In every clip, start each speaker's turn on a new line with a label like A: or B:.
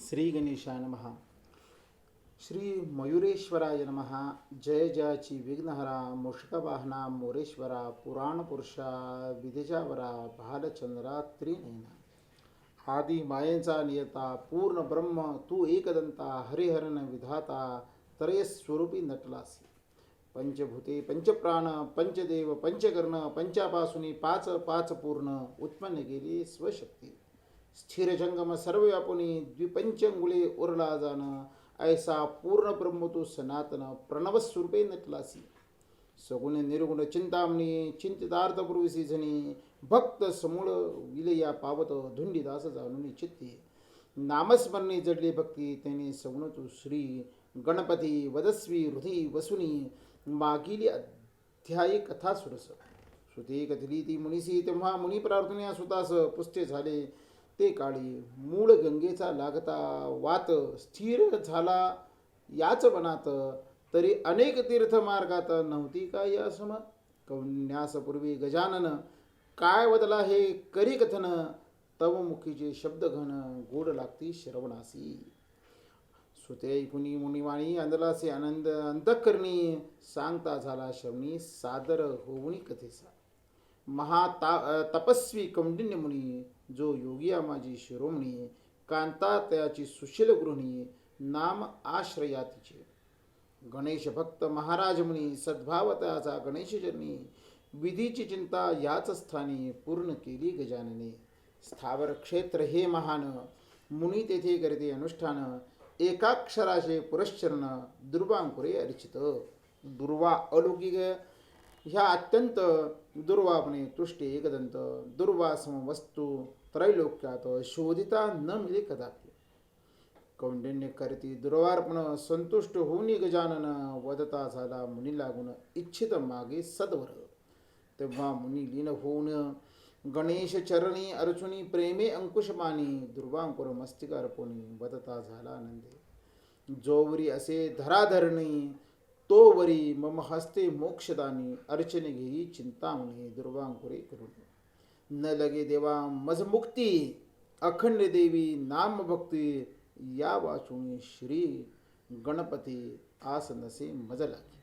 A: श्री गणेशाय नमः. श्री मयुरेश्वराय नमः. जय जयाची विघ्नहरा, मूषकवाहना मोरेश्वरा, पुराण पुरुषा विधिजावरा, भालचंद्रा त्रिनयना. आदि मायेचा नियता, पूर्ण ब्रह्म तू एकदंता, हरिहरन विधाता, त्रयस्वरूपी नटलासी. पंचभूते पंचप्राण पंचदेव पंचकर्ण, पंचापासून पाच पाच पूर्ण उत्पन्न गेली स्वशक्ती. स्थिर जंगम सर्व व्यापुनी, द्विपंचंगुळे उरला जाण, ऐसा पूर्ण ब्रह्म तू सनातन, प्रणवस्वरूपे नटलासी. सगुण निर्गुण चिंतामणी, चिंतितार्थ पूर्वीसी जनी, भक्त समूळ विलया पावत, धुंडीदास जाणून चित्ते. नामस्मरणी जडली भक्ती, त्याने सगुण तू श्री गणपती, वदस्वी हृदय वसुनी, मागीली अध्यायी कथा सुरस. सुते कथली ती मुनीसी, तेव्हा मुनी प्रार्थना सुतास पुष्टे झाले. ते काळी मूळ गंगेचा लागता वात, स्थिर झाला याच वनात, तरी अनेक तीर्थमार्गात नव्हती काय या सम. कौन्यासपूर्वी गजानन, काय वदला हे करी कथन, तव मुखीचे शब्दघन, गोड लागती श्रवणासी. सुते ऐकुनी मुनिवाणी, अंधलासे आनंद अंतःकरणी, सांगता झाला श्रवणी, सादर होऊनी कथेसा. तपस्वी कौंडिन्य मुनी, जो योगिया माझी शिरोमणी, कांता तयाची सुशील गृहिणी, नाम आश्रया तिचे. गणेश भक्त महाराज मुनी, सद्भाव तयाचा गणेशजनी, विधीची चिंता याच स्थानी, पूर्ण केली गजानने. स्थावर क्षेत्र हे महान, मुनी तेथे करते अनुष्ठान, एकाक्षराचे पुरश्चरण, दुर्वांकुरे अर्चित. दुर्वा अलौकिक ह्या अत्यंत दुर्वापणे तुष्टे एकदंत, दुर्वा समवस्तू त्रैलोक्यात, शोधिता न मिळे कदापि. कौंडिन्य करती दुर्वार्पण, संतुष्ट होऊन गजानन, वदता झाला मुनी लागून, इच्छित मागे सद्वर. तेव्हा मुनी लीन होऊन गणेश चरणी, अर्चुनी प्रेमे अंकुशमानी, दुर्वांकुर मस्तिका अर्पणी, वदता झाला आनंदे. जोवरी असे धराधरणी, तो वरी मम हस्ते मोक्षदानी, अर्चने घेई चिंतामणी, दुर्वांकुरे करून. न लगे देवा मज मुक्ती, अखंड देवी नाम भक्ती, या वाचुनी श्री गणपती, आस नसे मज लागी.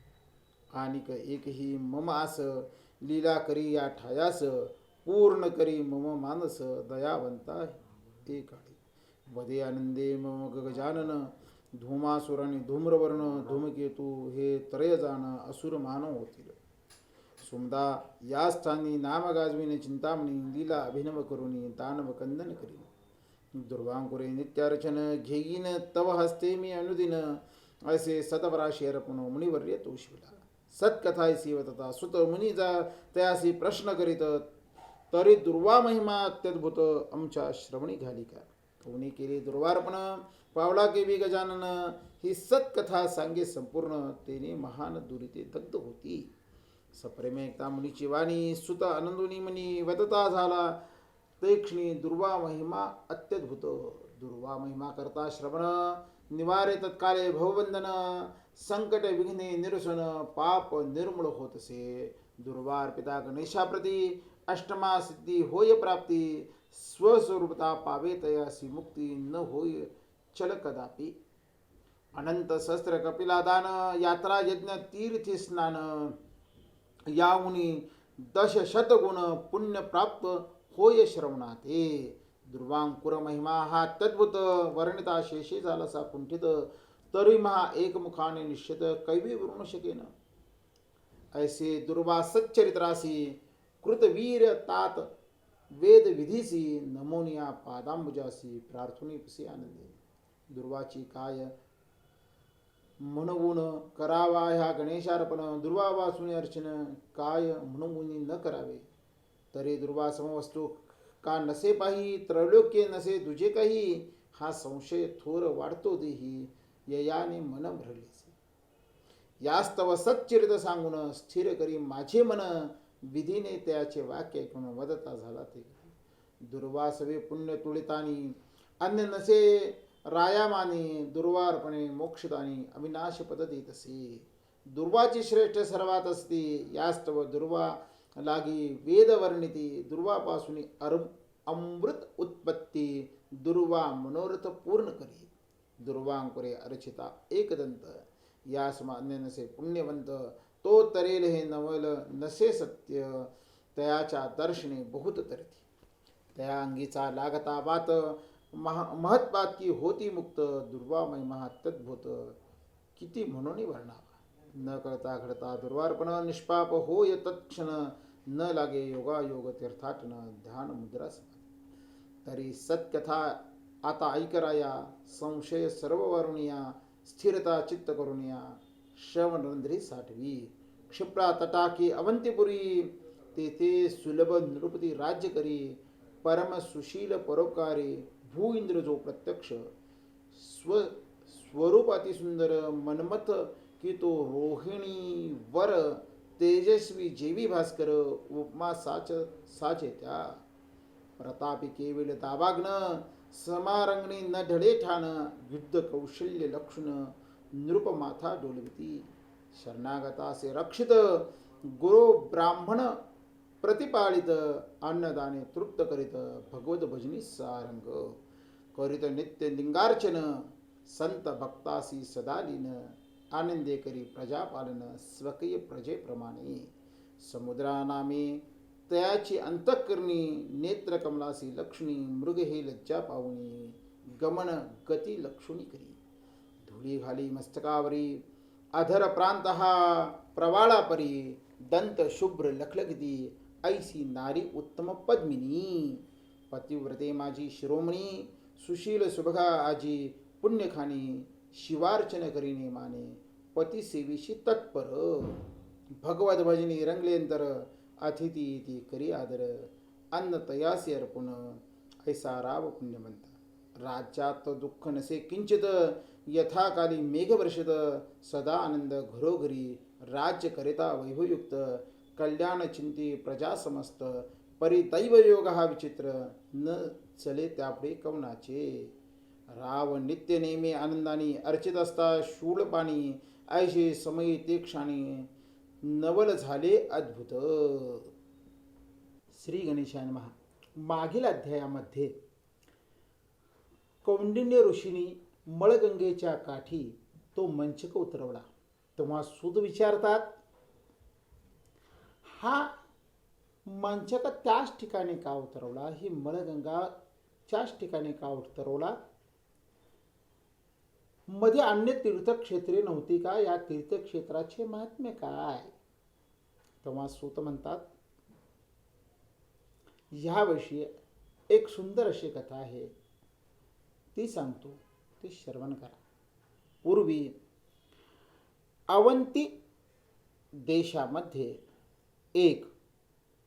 A: आणिक एकही मम आस, लीला करी या ठायास, पूर्ण करी मम मानस, दयावंता एकाळी. वदे आनंदे मम गजानन, धूमासुराने धूम्रवर्ण, धूमकेतू हे त्रय जाण, असुर मानव होतील. सुमदा या स्थानी नाम गाजविने चिंतामणी, लीला अभिनव करुणी, दानव कंदन करी. दुर्वांकुरे नित्यार्चन, घेईन तव हस्ते मी अनुदिन, असे सतवराशी अर्पण मुनिवर्य तो शिवला. सत्कथायसी वतता सुत मुनी जा तयासी प्रश्न करीत, तरी दुर्वा महिमा अत्यद्भुत, आमच्या श्रवणी घाली का. कोणी केली दुर्वार्पण, पावला केवी गजानन, ही सत्कथा सांगे संपूर्ण, तेने महान दुरिते दग्ध होती. सप्रेम एकता मुनीची वाणी, सुत आनंदुनी मनी, वदता झाला ते क्षणी, दुर्वा महिमा अत्यद्भुत. दुर्वा महिमा करता श्रवण, निवारे तत्काले भवबंधन, संकट विघ्ने निरसन, पाप निर्मूळ होतसे. दुर्वार्पिता गणेशाप्रती, अष्टमा सिद्धी होय प्राप्ती, स्वस्वरूपता पावे तयासी मुक्ती, न होय चल कदापि. अनंत सहस्त्र कपिला दान, यात्रा यज्ञ तीर्थी स्नान, याहुनी दश शतगुण पुण्य प्राप्त होय श्रवणाते. दुर्वांकुर महिमा हा अत्यद्भुत, वर्णिता शेषी झालासा कुंठित, तरी महा एकमुखाने निश्चित, कैवी वृण शकेन. ऐसे दुर्वा सच्चरित्रासी, कृतवीर तात वेद विधीसी, नमोनिया पादांबुजासी, प्रार्थनेपसी आनंदे. दुर्वाची काय म्हणून करावा ह्या गणेशार्पण, दुर्वा वाचून अर्चन, काय म्हणून न करावे. तरी दुर्वा समवस्तू का नसे पाही, त्रैलोक्य नसे तुझे काही, हा संशय थोर वाढतो देही, ययाने मन भरलेसे. यास्तव सच्चरित सांगून, स्थिर करी माझे मन, विधीने त्याचे वाक्य ऐकून, वदता झाला ते. दुर्वासवे पुण्य तुळितानी, अन्य नसे रायामानी, दुर्वार्पणे मोक्षदानी, अविनाश पद देतसे. दुर्वाची श्रेष्ठ सर्वात असते, यास्तव दुर्वा लागी वेदवर्णिती, दुर्वापासून अमृत उत्पत्ती, दुर्वा मनोरथ पूर्ण करी. दुर्वांकुरे अर्चिता एकदंत. यास मान्य नसे पुण्यवंत, तो तरेल हे नवल नसे सत्य. तयाच्या दर्शने बहुत तरती, त्या अंगीचा लागता बात. महत्पातकी होती मुक्त, दुर्वामय महातद्भूत. किती म्हणून वर्णावा, न कळता घडता दुर्वार्पण. निष्पाप होय तत्क्षण, न लागे योगायोग तीर्थाटन. ध्यान मुद्रा समाधी, तरी सत्कथा आता ऐकराया. संशय सर्व वरुणिया, स्थिरता चित्त करुणिया. श्रवणरंध्री साठवी, क्षिप्रा तटाकी अवंतीपुरी. तेथे सुलभ नृपती राज्य करी. परम सुशील परोपकारी, भू इंद्र जो प्रत्यक्ष. स्वरूप अतिसुंदर मनमथ, की तो रोहिणी वर. तेजस्वी जेवी भास्कर, उपमा साचे त्या. प्रतापी केविल दावाग्न, समारंगणी न ढळे ठाण. युद्ध कौशल्य लक्षण, नृप माथा डोलविती. शरणागतासे रक्षित, गुरु ब्राह्मण प्रतिपालित. अन्नदाने तृप्त करीत, भगवत भजनी सारंग. करीत नित्य लिंगार्चन, संत भक्तासी सदालीन. आनंदे करी प्रजापालन, स्वकीय प्रजेप्रमाणे. समुद्रा नामे तयाची अंतःकरणी. नेत्र कमलासी लक्ष्मी, मृग हे लज्जा पावनी. गमन गती लक्षुणी करी, धुळी घाली मस्तकावरी. अधर प्रांत हा प्रवाळा परी. दंत शुभ्र लखलखती, ऐसी नारी उत्तम पद्मिनी. पतिव्रते माझी शिरोमणी, सुशील सुभगा आजी. पुण्यखानी शिवार्चन करीने माने, पती सेवेशी तत्पर. भगवत भजनी रंगलेंतर, अतिथी ती करी आदर. अन्न तयासी अर्पण, ऐसा राव पुण्यवंत. राज्यात दुःख नसे किंचित, यथाकाली मेघ वर्षित. सदा आनंद घरोघरी, राज्य करिता वैभवयुक्त. कल्याण चिंती प्रजा समस्त, परिदैव योग हा विचित्र. न चले त्यापुढे कवनाचे. राव नित्य नेमे आनंदाने, अर्चित असता शूळ पाणी. ऐशे समयी ते क्षाणी, नवल झाले अद्भुत. श्री गणेशाय नमः. मागील अध्यायामध्ये कौंडिन्य ऋषींनी मळगंगेच्या काठी तो मंचक उतरवला. तेव्हा सूत विचारतात, हा मंचक त्याच ठिकाणी का उतरवला, ही मळगंगा त्याच ठिकाणी का उतरवला, मध्ये अन्य तीर्थक्षेत्रे नव्हती का, या तीर्थक्षेत्राचे महात्म्य काय. तेव्हा सूत म्हणतात, ह्याविषयी एक सुंदर अशी कथा आहे, ती सांगतो, ती श्रवण करा. पूर्वी अवंती देशामध्ये एक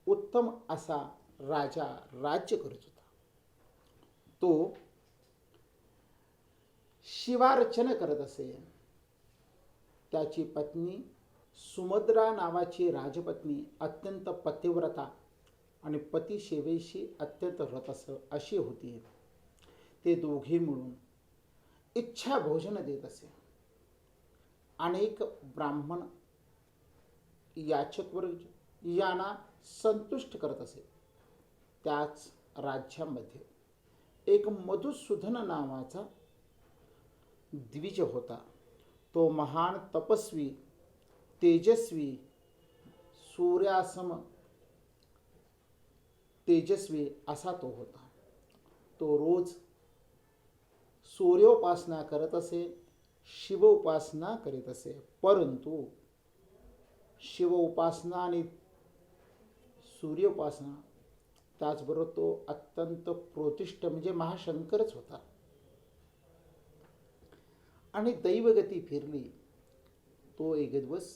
A: उत्तम असा राजा राज्य करत होता. तो शिवार्चन करत असे. त्याची पत्नी सुमद्रा नावाची राजपत्नी अत्यंत पतिव्रता आणि पतिसेवेशी अत्यंत व्रत अशी होती. ते दोघे मिळून इच्छा भोजन देत असे. अनेक ब्राह्मण याचक वर्ग यांना संतुष्ट करत असे. त्याच राज्यामध्ये एक मधुसूदन नावाचा द्विज होता. तो महान तपस्वी, तेजस्वी, सूर्यासम तेजस्वी असा तो होता. तो रोज सूर्योपासना करत असे, शिवोपासना करीत असे. परंतु शिवोपासना आणि सूर्योपासना त्याचबरोबर तो अत्यंत प्रोतिष्ठ म्हणजे महाशंकरच होता. आणि दैवगती फिरली. तो एक दिवस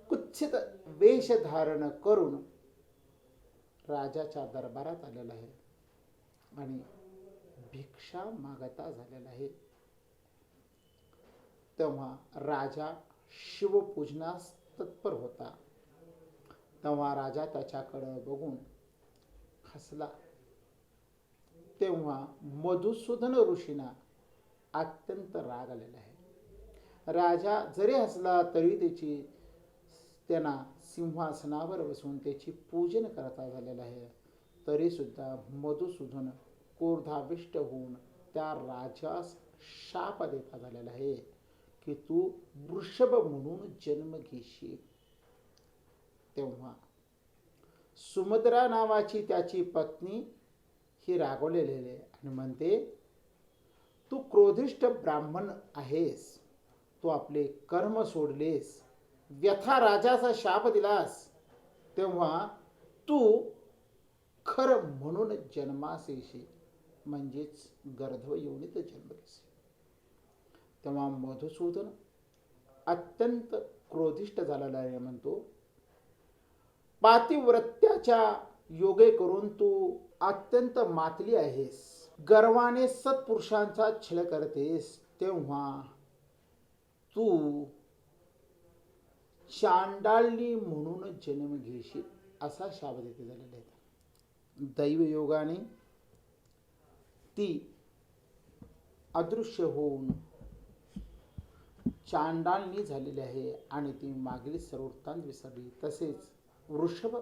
A: कुत्सित वेश धारण करून राजाच्या दरबारात आलेला आहे आणि भिक्षा मागता झालेला आहे. तेव्हा राजा शिवपूजनास तत्पर होता. तेव्हा राजा त्याच्याकडे बघून हसला. तेव्हा मधुसूदन ऋषींना अत्यंत राग आलेला आहे. राजा जरी हसला तरी त्यांना सिंहासनावर बसून त्याची पूजन करता झालेलं आहे. तरी सुद्धा मधुसूदन क्रोधाविष्ट होऊन त्या राजास शाप देता झालेला आहे की तू वृषभ म्हणून जन्म घेशील. तेव्हा सुमद्रा नावाची त्याची पत्नी ही रागवलेली आहे आणि म्हणते, तू क्रोधिष्ठ ब्राह्मण आहेस, तू आपले कर्म सोडलेस, व्यथा राजाचा शाप दिलास, तेव्हा तू खरं म्हणून जन्मास येशील, म्हणजेच गर्भ योनीत जन्म घेशील. तेव्हा मधुसूदन अत्यंत क्रोधिष्ठ झालेला आहे. म्हणतो, पातिव्रत्याच्या योगे करून तू अत्यंत मातली आहेस, गर्वाने सत्पुरुषांचा छळ करतेस, तेव्हा तू चांडाळणी म्हणून जन्म घेशील, असा शाप देते झालेला आहे. दैवयोगाने ती अदृश्य होऊन चांडाळणी झालेली आहे आणि ती मागील सर्व वृत्तांत विसरली. तसेच वृषभ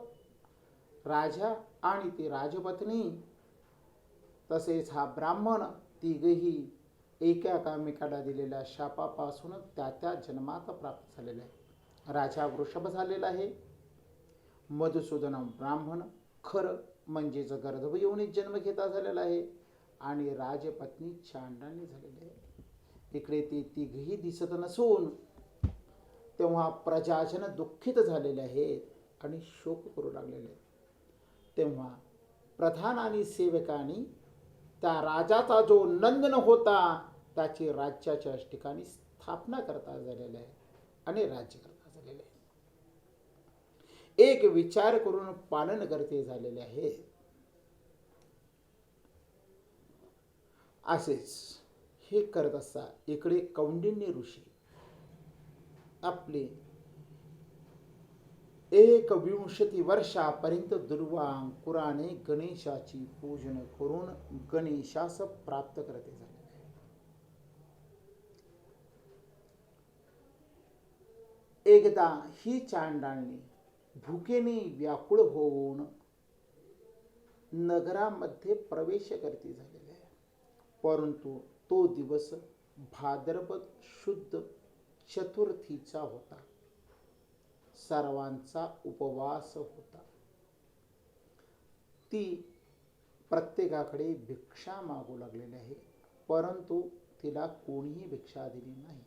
A: राजा आणि ती राजपत्नी तसेच हा ब्राह्मण तिघही एकामेकाला दिलेल्या शापापासून त्या जन्मात प्राप्त झालेले आहे. राजा वृषभ झालेला आहे, मधुसूदन ब्राह्मण खरं म्हणजेच गर्भ योनीत जन्म घेता झालेला आहे आणि राजपत्नी चांडाळणी झालेली आहे. इकडे ते तिघही दिसत नसून तेव्हा प्रजाजन दुःखित झालेले आहेत आणि शोक करू लागलेले आहेत. तेव्हा प्रधान आणि सेवकांनी त्या राजाचा जो नंदन होता त्याची राज्याच्या ठिकाणी स्थापना करता झालेली आहे आणि राज्य करता झालेले आहे. एक विचार करून पालन करते झालेले आहे. असेच हे करत असता इकडे कौंडिन्य ऋषी आपले 21 वर्षापर्यंत दुर्वांकुराने गणेशाची पूजन करून गणेशास प्राप्त करते झाले. एकदा ही चांडाळणी भुकेने व्याकुळ होऊन नगरामध्ये प्रवेश करते झालेले आहे. परंतु तो दिवस भाद्रपद शुद्ध चतुर्थीचा होता. सर्वांचा उपवास होता. ती प्रत्येकाकडे भिक्षा मागू लागलेली आहे, परंतु तिला कोणीही भिक्षा दिली नाही.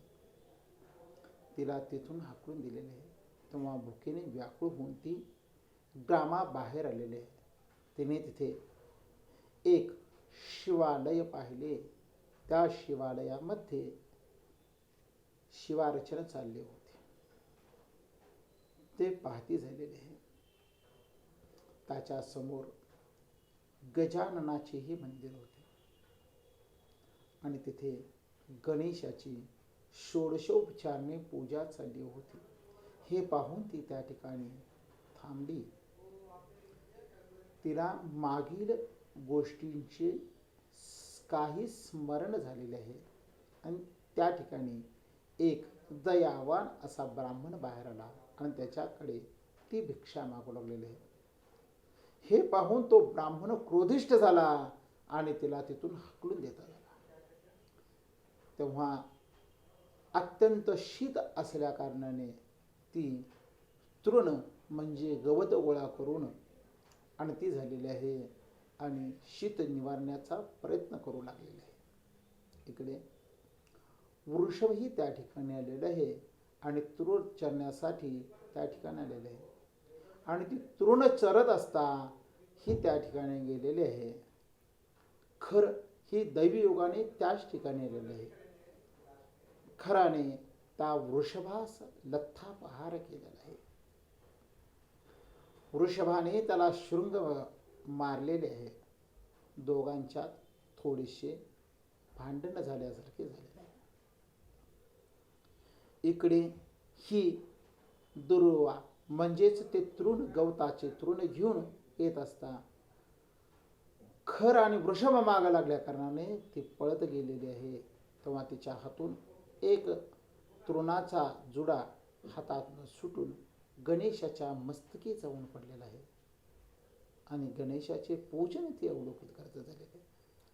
A: तिला तिथून हाकलून दिलेले आहे. तेव्हा भुकेने व्याकुळ होऊन ती ग्रामाबाहेर आलेली आहे. तिने तिथे एक शिवालय पाहिले. त्या शिवालयामध्ये शिवार्चना चालले होते. ते पाहती झालेले आहे. त्याच्या समोर गजाननाचेही मंदिर होते आणि तिथे गणेशाची षोडशोपचाराने पूजा चालली होती. हे पाहून ती त्या ठिकाणी थांबली. तिला मागील गोष्टींचे काही स्मरण झालेले आहे आणि त्या ठिकाणी एक दयावान असा ब्राह्मण बाहेर आला आणि त्याच्याकडे ती भिक्षा मागू लागलेली आहे. हे पाहून तो ब्राह्मण क्रोधिष्ठ झाला आणि तिला तिथून हाकलून देता झाला. तेव्हा अत्यंत शीत असल्या कारणाने ती तृण म्हणजे गवत गोळा करून आणती झालेली आहे आणि शीत निवारण्याचा प्रयत्न करू लागलेला आहे. इकडे वृषभही त्या ठिकाणी आलेला आहे आणि तृण चरण्यासाठी त्या ठिकाणी आलेले आहे आणि ती तृण चरत असता ही त्या ठिकाणी गेलेली आहे. खर ही दैवी योगाने त्याच ठिकाणी आलेले आहे. खराने त्या वृषभास लत्थापहार केलेला आहे. वृषभाने त्याला शृंग मारलेले आहे. दोघांच्यात थोडेसे भांडण झाल्यासारखे झालेले आहे. इकडे ही दुर्वा म्हणजेच ते तृण गवताचे तृण घेऊन येत असता खर आणि वृषभ मागा लागल्या कारणाने ती पळत गेलेली आहे. तेव्हा तिच्या हातून एक तृणाचा जुडा हातातून सुटून गणेशाच्या मस्तकी जाऊन पडलेला आहे आणि गणेशाचे पूजन ती अवलोकित करत झालेले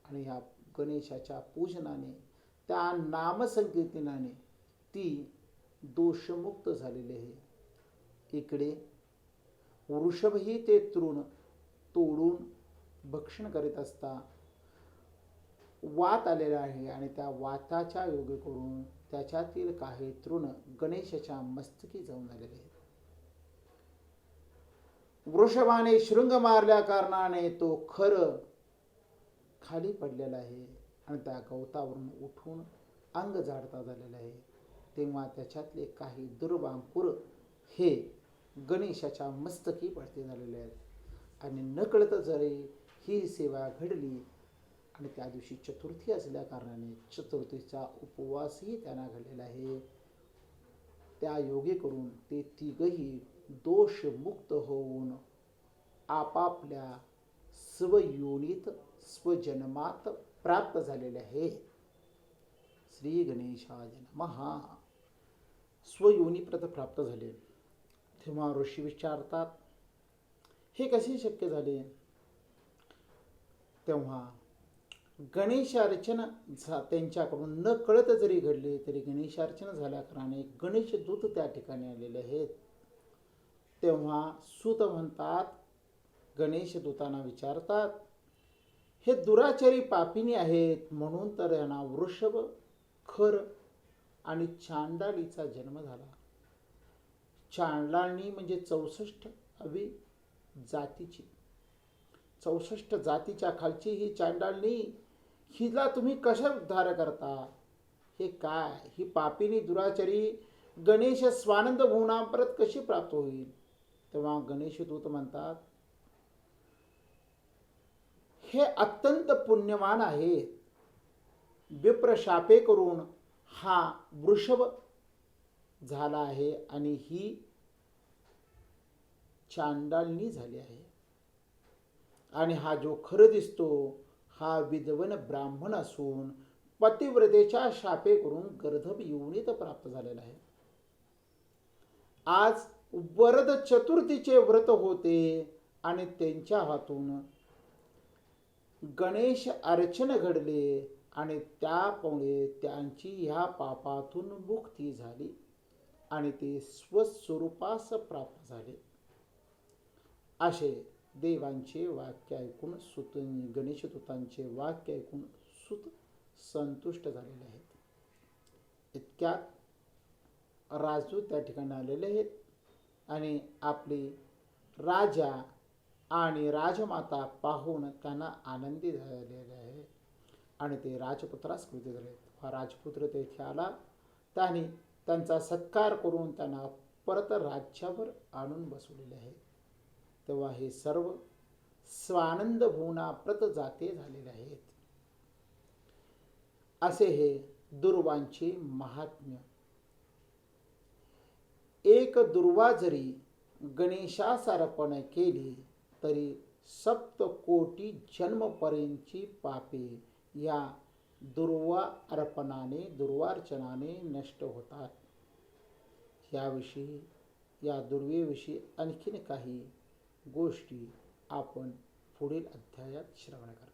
A: आणि ह्या गणेशाच्या पूजनाने, त्या नामसंकीर्तनाने ती दोषमुक्त झालेली आहे. इकडे वृषभही ते तृण तोडून भक्षण करीत असता वात आलेला आहे आणि त्या वाताच्या योगे करून त्याच्यातील काही तृण गणेशाच्या मस्तकी जाऊन आलेले आहेत. वृषभाने शृंग मारल्या कारणाने तो खर खाली पडलेला आहे आणि त्या गवतावरून उठून अंग झाडता झालेलं आहे. तेव्हा त्याच्यातले काही दुर्वांकुर हे गणेशाच्या मस्तकी पडते झालेले आहेत आणि नकळत जरी ही सेवा घडली आणि त्या दिवशी चतुर्थी असल्या कारणाने चतुर्थीचा उपवासही त्यांना घडलेला आहे. त्या योगे करून ते तिघही दोषमुक्त होऊन आपापल्या स्वयोनीत स्वजन्मात प्राप्त झालेले आहे. श्री गणेशाय नमः. स्वयोनी प्रत प्राप्त झाले. तेव्हा ऋषी विचारतात, हे कसे शक्य झाले? तेव्हा गणेशार्चना त्यांच्याकडून न कळत जरी घडले तरी गणेशार्चना झाल्या कारणाने गणेश दूत त्या ठिकाणी आलेले आहेत. तेव्हा सूत म्हणतात, गणेश दूतांना विचारतात, हे दुराचारी पापिनी आहेत म्हणून तर यांना वृषभ, खर आणि चांडाळीचा जन्म झाला. चांडाळणी म्हणजे 64 जातीची, 64 जातीच्या खालची ही चांडाळणी, हिला तुम्ही कशा उद्धार करता? हे काय? ही पापिनी दुराचारी गणेश स्वानंद भुवनापर्यंत कशी प्राप्त होईल? तेव्हा गणेश दूत म्हणतात, हे अत्यंत पुण्यवान आहेत. विप्र शापे करून हा वृषभ झाला आहे आणि ही चांडाळणी झाली आहे. आणि हा जो खरं दिसतो हा विद्वन ब्राह्मण असून पतिव्रतेच्या शापे करून गर्धभ योनीत प्राप्त झालेला आहे. आज वरद चतुर्थीचे व्रत होते आणि त्यांच्या हातून गणेश अर्चन घडले आणि त्यामुळे त्यांची ह्या पापातून मुक्ती झाली आणि ते स्वस्वरूपास प्राप्त झाले. असे देवांचे वाक्य ऐकून सुत, गणेशदूतांचे वाक्य ऐकून सुत संतुष्ट झालेले आहेत. इतक्यात राजदूत त्या ठिकाणी आलेले आहेत आणि आपले राजा आणि राजमाता पाहून त्यांना आनंदी झालेले आहे आणि ते राजपुत्रास कृती झाले. हा राजपुत्र तेथे आला, त्याने त्यांचा सत्कार करून त्यांना परत राज्यावर आणून बसवलेले आहे. तेव्हा हे सर्व स्वानंद भुवनाप्रत जाते झालेले आहेत. असे हे दुर्वांचे महात्म्य. एक दुर्वा जरी गणेशास अर्पण केली तरी 7 कोटी जन्मपर्यंतची पापे या दुर्वा अर्पणाने, दुर्वार्चनाने नष्ट होतात. याविषयी, या दुर्वेविषयी आणखीन काही गोष्टी आपण पुढील अध्यायात श्रवण करा.